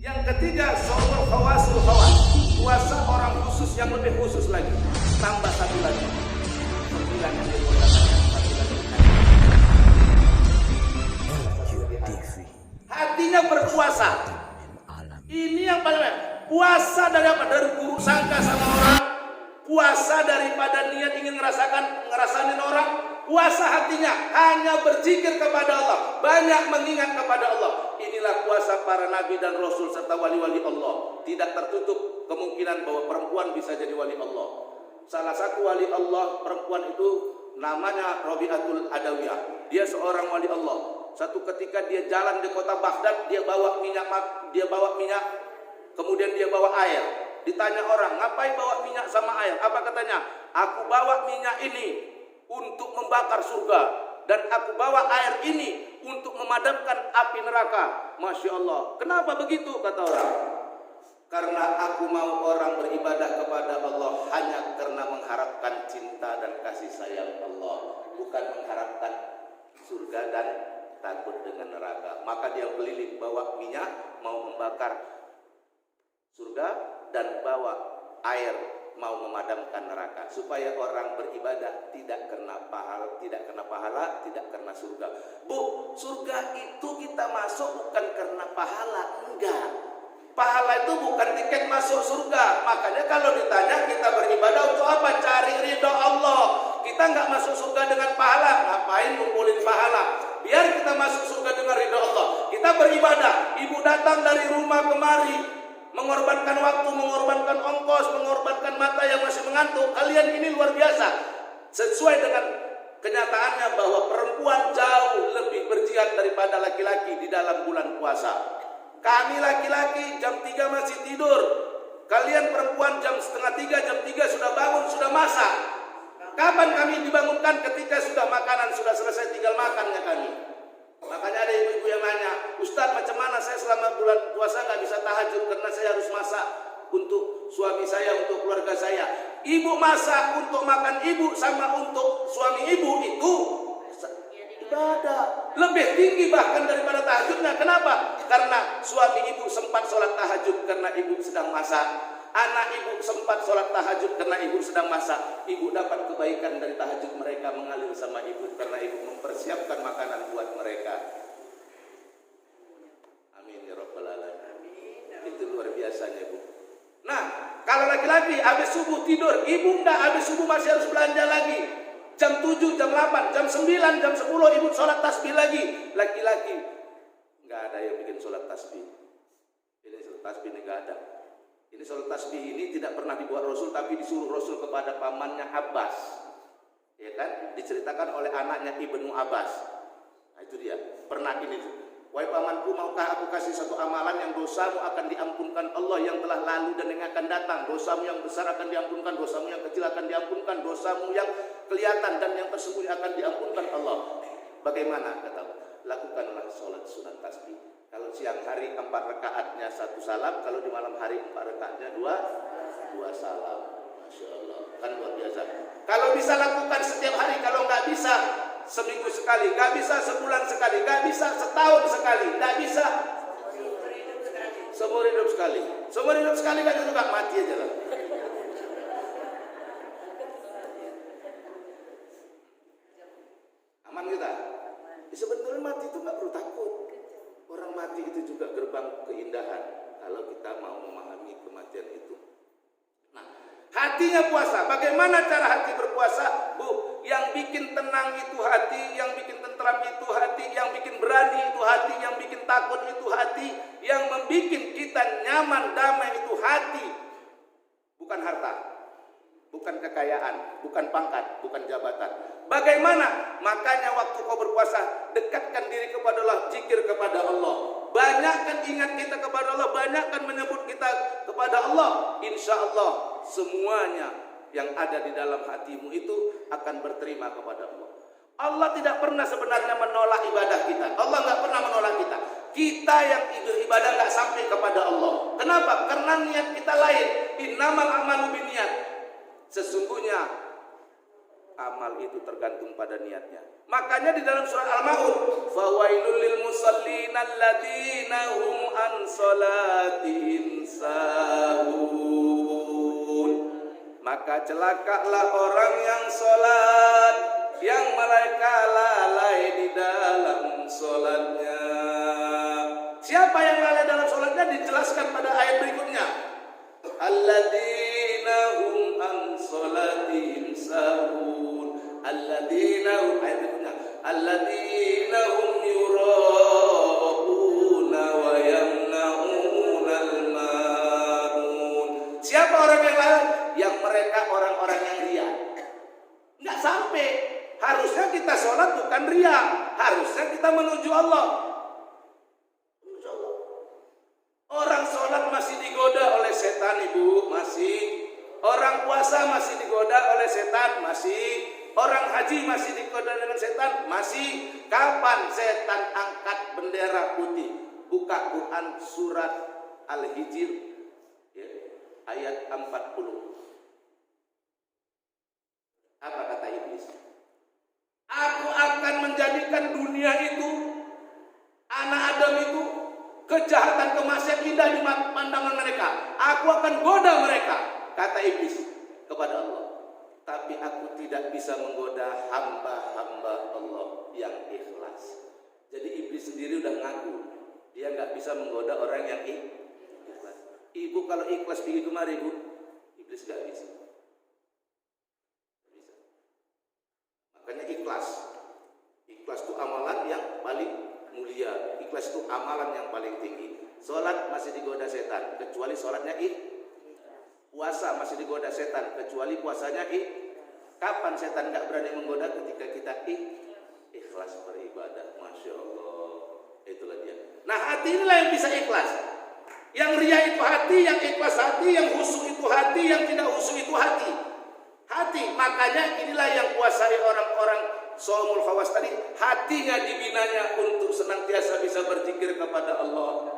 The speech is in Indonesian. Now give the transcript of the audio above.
Yang ketiga, shaumul khawasul khawas, puasa orang khusus yang lebih khusus lagi. Tambah satu lagi, 9 yang dipuasakan, satu lagi. Hatinya berpuasa. Ini yang paling baik. Puasa dari apa? Dari buruk sangka sama orang. Puasa daripada niat ingin ngerasain orang. Puasa hatinya hanya berzikir kepada Allah, banyak mengingat kepada Allah. Inilah puasa para nabi dan rasul serta wali-wali Allah. Tidak tertutup kemungkinan bahwa perempuan bisa jadi wali Allah. Salah satu wali Allah perempuan itu namanya Rabi'atul Adawiyah. Dia seorang wali Allah. Satu ketika dia jalan di kota Baghdad, dia bawa minyak, kemudian dia bawa air. Ditanya orang, ngapain bawa minyak sama air? Apa katanya? Aku bawa minyak ini untuk membakar surga, dan aku bawa air ini untuk memadamkan api neraka. Masya Allah. Kenapa begitu? Kata orang. Karena aku mau orang beribadah kepada Allah hanya karena mengharapkan cinta dan kasih sayang Allah, bukan mengharapkan surga dan takut dengan neraka. Maka dia keliling bawa minyak mau membakar surga dan bawa air mau memadamkan neraka, supaya orang beribadah tidak kena pahala, tidak kena surga. Bu, surga itu kita masuk bukan karena pahala, enggak. Pahala itu bukan tiket masuk surga. Makanya kalau ditanya kita beribadah untuk apa? Cari ridho Allah. Kita nggak masuk surga dengan pahala, ngapain ngumpulin pahala? Biar kita masuk surga dengan ridho Allah. Kita beribadah. Ibu datang dari rumah kemari, mengorbankan waktu, mengorbankan ongkos, mengorbankan mata yang masih mengantuk. Kalian ini luar biasa. Sesuai dengan kenyataannya bahwa perempuan jauh lebih berjihad daripada laki-laki di dalam bulan puasa. Kami laki-laki jam 3 masih tidur. Kalian perempuan jam setengah 3, jam 3 sudah bangun, sudah masak. Kapan kami dibangunkan? Ketika sudah makanan sudah selesai, tinggal makannya kami. Makanya ada ibu-ibu yang nanya, Ustaz, macam mana saya selama bulan puasa nggak bisa tahajud karena saya harus masak untuk suami saya, untuk keluarga saya. Ibu masak untuk makan ibu sama untuk suami ibu itu ibadah lebih tinggi bahkan daripada tahajudnya. Kenapa? Karena suami ibu sempat sholat tahajud karena ibu sedang masak. Anak ibu sempat sholat tahajud karena ibu sedang masak. Ibu dapat kebaikan dari tahajud mereka mengalir sama ibu karena ibu mempersiapkan makanan buat mereka. Amin ya rabbal alamin. Itu luar biasanya, Bu. Nah, kalau laki-laki habis subuh tidur, ibu enggak, habis subuh masih harus belanja lagi. Jam 7, jam 8, jam 9, jam 10 ibu sholat tasbih lagi. Laki-laki enggak ada yang bikin sholat tasbih. Ini sholat tasbih ini enggak ada. Ini sholat tasbih ini tidak pernah dibuat Rasul, tapi disuruh Rasul kepada pamannya Abbas. Ya kan? Diceritakan oleh anaknya Ibnu Abbas. Nah, itu dia. Pernah ini. Wahai pamanku, maukah aku kasih satu amalan yang dosamu akan diampunkan Allah yang telah lalu dan yang akan datang. Dosamu yang besar akan diampunkan, dosamu yang kecil akan diampunkan, dosamu yang kelihatan dan yang tersembunyi akan diampunkan Allah. Bagaimana? Kata, lakukanlah sholat sunat tasbih. Kalau siang hari 4 rakaatnya 1 salam, kalau di malam hari 4 rakaatnya 2 salam. Masya Allah, kan luar biasa. Kalau bisa lakukan setiap hari, kalau nggak bisa seminggu sekali, nggak bisa sebulan sekali, nggak bisa setahun sekali, nggak bisa seumur hidup sekali. Seumur hidup sekali kan juga mati aja lah. Aman kita? Ya, sebetulnya mati itu nggak perlu takut. Orang mati itu juga gerbang keindahan kalau kita mau memahami kematian itu. Nah, hatinya puasa. Bagaimana cara hati berpuasa? Bu, yang bikin tenang itu hati, yang bikin tentram itu hati, yang bikin berani itu hati, yang bikin takut itu hati, yang membuat kita nyaman, damai itu hati. Bukan harta, bukan kekayaan, bukan pangkat, bukan jabatan. Bagaimana? Makanya waktu kau berpuasa, dekatkan diri kepada Allah, zikir kepada Allah. Banyakkan ingat kita kepada Allah, banyakkan menyebut kita kepada Allah. Insya Allah semuanya yang ada di dalam hatimu itu akan berterima kepada Allah. Allah tidak pernah sebenarnya menolak ibadah kita. Allah nggak pernah menolak kita. Kita yang beribadah nggak sampai kepada Allah. Kenapa? Karena niat kita lain. Innamal a'malu binniyat. Sesungguhnya Amal itu tergantung pada niatnya. Makanya di dalam surat Al-Maun, fawailul lil musallin alladzina hum an salatihim sahun. Maka celakalah orang yang salat, yang mereka lalai di dalam salatnya. Siapa yang lalai dalam salatnya dijelaskan pada ayat berikutnya. Alladzina hum an salatihim sahun. Alladzina hum, ayat berikutnya, alladzina hum yura'una wa yamna'unal ma'un. Siapa orang yang lalai? Yang mereka orang-orang yang ria. Enggak sampai. Harusnya kita sholat bukan ria, harusnya kita menuju Allah. Orang sholat masih digoda oleh setan, ibu, masih. Orang puasa masih digoda oleh setan, masih. Orang haji masih digoda dengan setan, masih. Kapan setan angkat bendera putih? Buka Quran surat Al-Hijr ya, ayat 40. Apa kata iblis? Aku akan menjadikan dunia itu, anak Adam itu, kejahatan kemaksiatan indah di pandangan mereka. Aku akan goda mereka, kata iblis kepada Allah. Tapi aku tidak bisa menggoda hamba-hamba Allah yang ikhlas. Jadi iblis sendiri udah ngaku, dia nggak bisa menggoda orang yang ikhlas. Ibu kalau ikhlas pergi kemari, ibu, iblis nggak bisa. Makanya ikhlas itu amalan yang paling mulia. Ikhlas itu amalan yang paling tinggi. Sholat masih digoda setan, kecuali sholatnya puasa masih digoda setan, kecuali puasanya Kapan setan gak berani menggoda? Ketika kita ikhlas beribadah. Masya Allah. Itulah dia. Nah, hati inilah yang bisa ikhlas. Yang ria itu hati, yang ikhlas hati, yang khusyuk itu hati, yang tidak khusyuk itu hati. Hati, makanya inilah yang kuasai orang-orang Shaumul Khawas tadi. Hatinya dibinanya untuk senantiasa bisa berzikir kepada Allah.